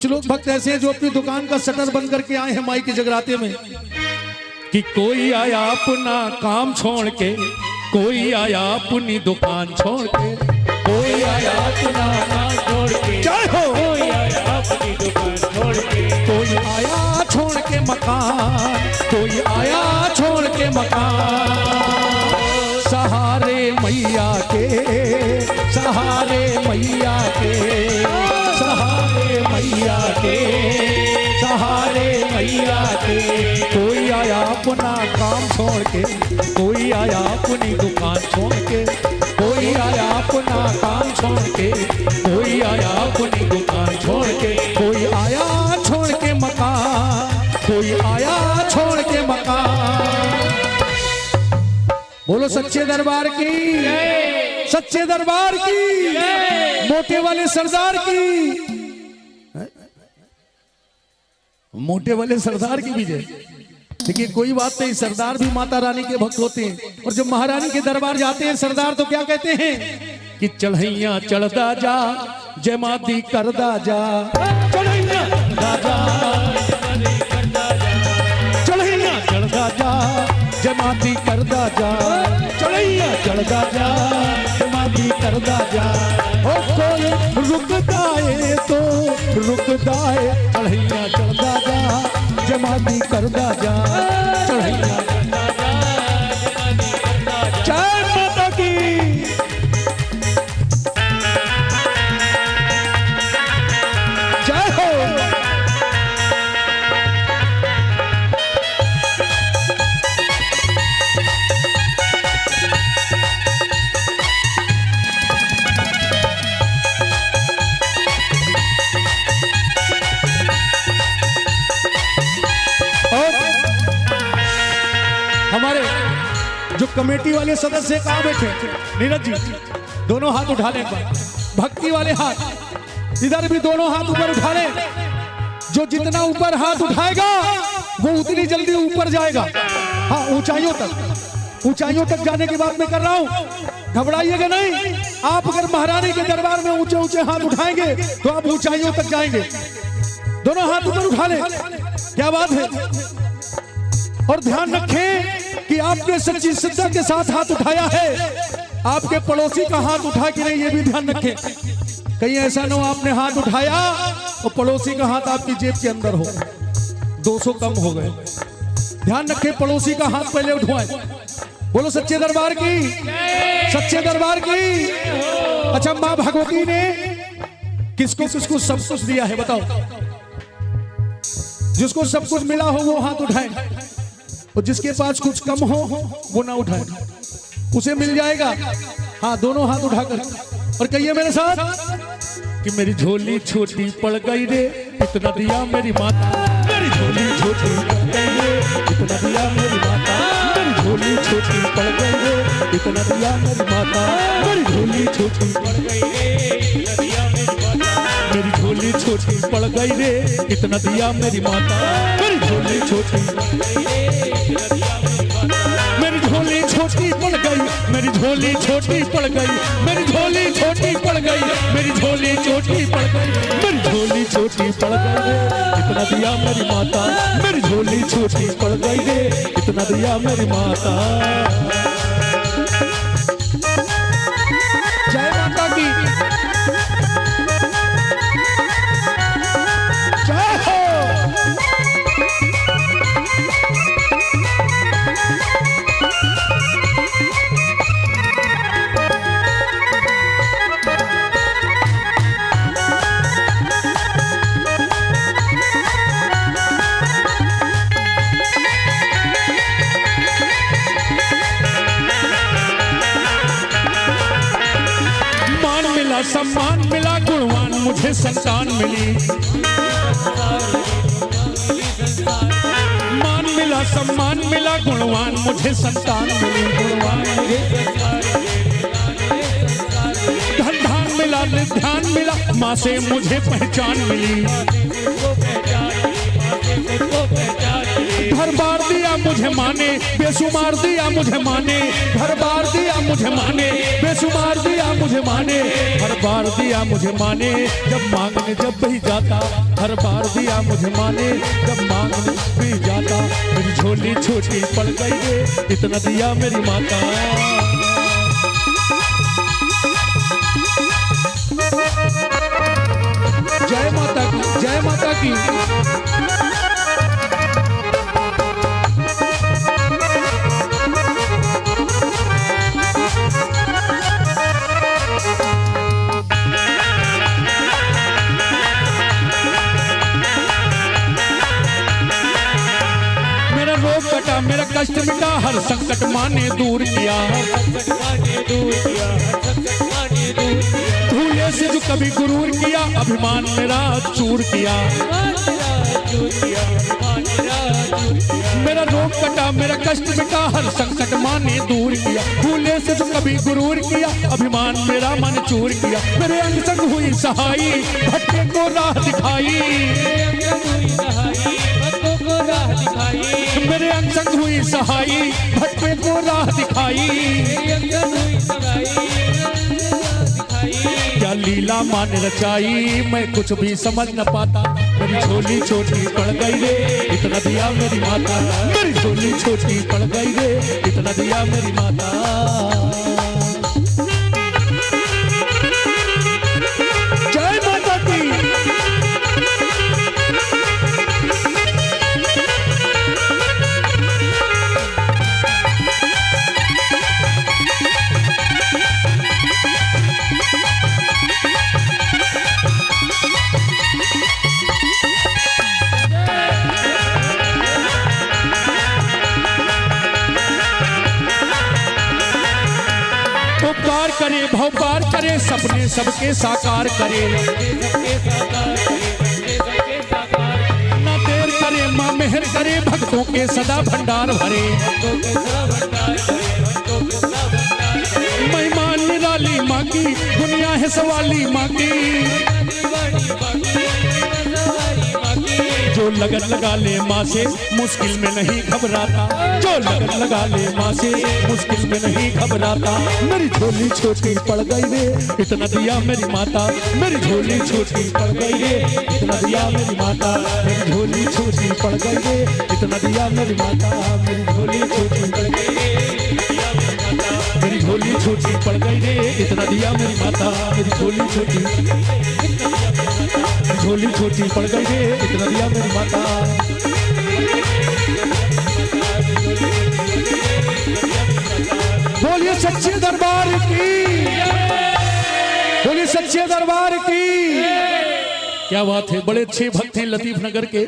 कुछ लोग भक्त ऐसे हैं जो अपनी दुकान का शटर बंद करके आए हैं माई के जगराते में कि कोई आया अपना काम छोड़ के, कोई आया अपनी दुकान छोड़ के, कोई आया अपना काम छोड़ के, जय हो, कोई आया अपनी दुकान छोड़ के, कोई आया छोड़ के मकान, कोई आया छोड़ के मकान, सहारे मैया के, सहारे मैया के, सहारे मैया के, सहारे मैया के। कोई आया अपना काम छोड़ के, कोई आया अपनी दुकान छोड़ के, कोई आया अपना काम छोड़ के, कोई आया अपनी दुकान छोड़ के, कोई आया छोड़ के मकान, कोई आया छोड़ के मकान। बोलो सच्चे दरबार की, सच्चे दरबार की, मोटे वाले सरदार की, मोटे वाले सरदार की भी जय। देखिए कोई बात नहीं, सरदार भी माता रानी के भक्त होते हैं, और जब महारानी के दरबार जाते हैं सरदार तो क्या कहते हैं कि चढ़ैया चढ़दा जा, जय माती करदा जा, चढ़ैया चढ़दा जा, चढ़ैया चढ़दा जा, जय माती करदा जा, चढ़ैया चढ़दा जा, जय माती करदा जा। ओ कोई रुकदा है तो रुकदा है, चढ़ैया चढ़दा जा, जय माती करदा जा, चढ़ैया चढ़दा जा, जय माता की। जय हो। हमारे जो कमेटी वाले सदस्य कहाँ बैठे, नीरज जी दोनों हाथ उठा लें, भक्ति वाले हाथ इधर भी दोनों हाथ ऊपर उठा लें। जो जितना ऊपर हाथ उठाएगा वो उतनी जल्दी ऊपर जाएगा, हाँ ऊंचाइयों तक, ऊंचाइयों तक जाने की बात मैं कर रहा हूँ, घबराइएगा नहीं। आप अगर महारानी के दरबार में ऊंचे ऊंचे हाथ उठाएंगे तो आप ऊंचाइयों तक जाएंगे। दोनों हाथ ऊपर उठा लें, क्या बात है। और ध्यान रखें कि आपने सच्ची श्रद्धा के साथ हाथ उठाया है, आपके पड़ोसी का हाथ उठा कि नहीं ये भी ध्यान रखें। कहीं ऐसा ना हो आपने हाथ उठाया और पड़ोसी का हाथ आपकी जेब के अंदर हो, 200 कम हो गए। ध्यान रखें पड़ोसी का हाथ पहले उठवाएं। बोलो सच्चे दरबार की, सच्चे दरबार की। अच्छा माँ भगवती ने किसको किसको सब कुछ दिया है बताओ। जिसको सब कुछ मिला हो वो हाथ उठाए, और जिसके पास कुछ कम हो वो ना उठाए, उसे मिल जाएगा। हाँ दोनों हाथ उठाकर और कहिए मेरे साथ कि मेरी झोली छोटी पड़ गई रे, इतना दिया मेरी माता, मेरी झोली छोटी पड़ गई रे, इतना दिया मेरी माता, मेरी झोली छोटी पड़ गई रे, इतना दिया मेरी माता, मेरी झोली छोटी पड़ गई रे, इतना दिया मेरी माता, मेरी झोली छोटी पड़ गई रे, इतना दिया मेरी माता, मेरी झोली छोटी पड़ गई रे, इतना दिया मेरी माता, मेरी झोली छोटी पड़ गई, मेरी झोली छोटी पड़ गई, मेरी झोली छोटी पड़ गई, मेरी झोली छोटी पड़ गई, मेरी झोली छोटी पड़ गई रे, इतना दिया मेरी माता, मेरी झोली छोटी पड़ गई रे, इतना दिया मेरी माता। जय माता की। जय हो। सम्मान मिला, गुणवान मुझे संतान मिली, मान मिला सम्मान मिला, गुणवान मुझे संतान मिली, गुणवान धन धान मिला, ध्यान मिला, माँ से मुझे पहचान मिली, दरबार दिया मुझे माने, बेशुमार दिया मुझे माने, हर बार दिया मुझे माने, बेशुमार दिया मुझे माने, हर बार दिया मुझे माने, जब मांगने जब भी जाता, हर बार दिया मुझे माने, जब मांगने भी जाता, मेरी झोली छोटी पड़ गई रे, इतना दिया मेरी माता। जय माता की, जय माता की। मेरा रोग कटा, मेरा कष्ट मिटा, हर संकट माने दूर किया, भूले से जो कभी गुरूर किया, अभिमान मेरा चूर किया। मेरा रोग कटा, मेरा कष्ट मिटा, हर संकट माने दूर किया, भूले से जो कभी गुरूर किया, अभिमान मेरा मन चूर किया। मेरे अंग संग हुई सहाई, भटके को राह दिखाई, मेरे अंग संग हुई सहाई, भटके को राह दिखाई। क्या लीला मान रचाई, मैं कुछ भी समझ न पाता, मेरी झोली छोटी पड़ गई रे, इतना दिया मेरी माता, मेरी झोली छोटी पड़ गई रे, इतना दिया मेरी माता। जय माता की। उपकार करे, भव पार करे, सपने सबके साकार करे, ना देर करे, माँ मेहर करे, भक्तों के सदा भंडार भरे। महिमा निराली माँ की, दुनिया है सवाली माँ की, जो लगन लगा ले माँ से मुश्किल में नहीं घबराता, जो लगन लगा ले माँ से मुश्किल में नहीं घबराता। मेरी झोली छोटी पड़ गई रे, इतना दिया मेरी माता, मेरी झोली छोटी पड़ गई रे, इतना दिया मेरी माता, मेरी झोली छोटी पड़ गई रे, इतना दिया मेरी माता, मेरी झोली छोटी पड़ गई रे, मेरी झोली छोटी पड़ गई रे, इतना दिया मेरी माता, मेरी झोली छोटी, झोली छोटी पड़ गई रे, इतना दिया मेरी माता। बोलिए सच्चे दरबार की, बोलिए सच्चे दरबार की। क्या बात है, बड़े अच्छे भक्त हैं लतीफ नगर के,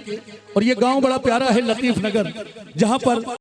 और ये गांव बड़ा प्यारा है लतीफ नगर, जहां पर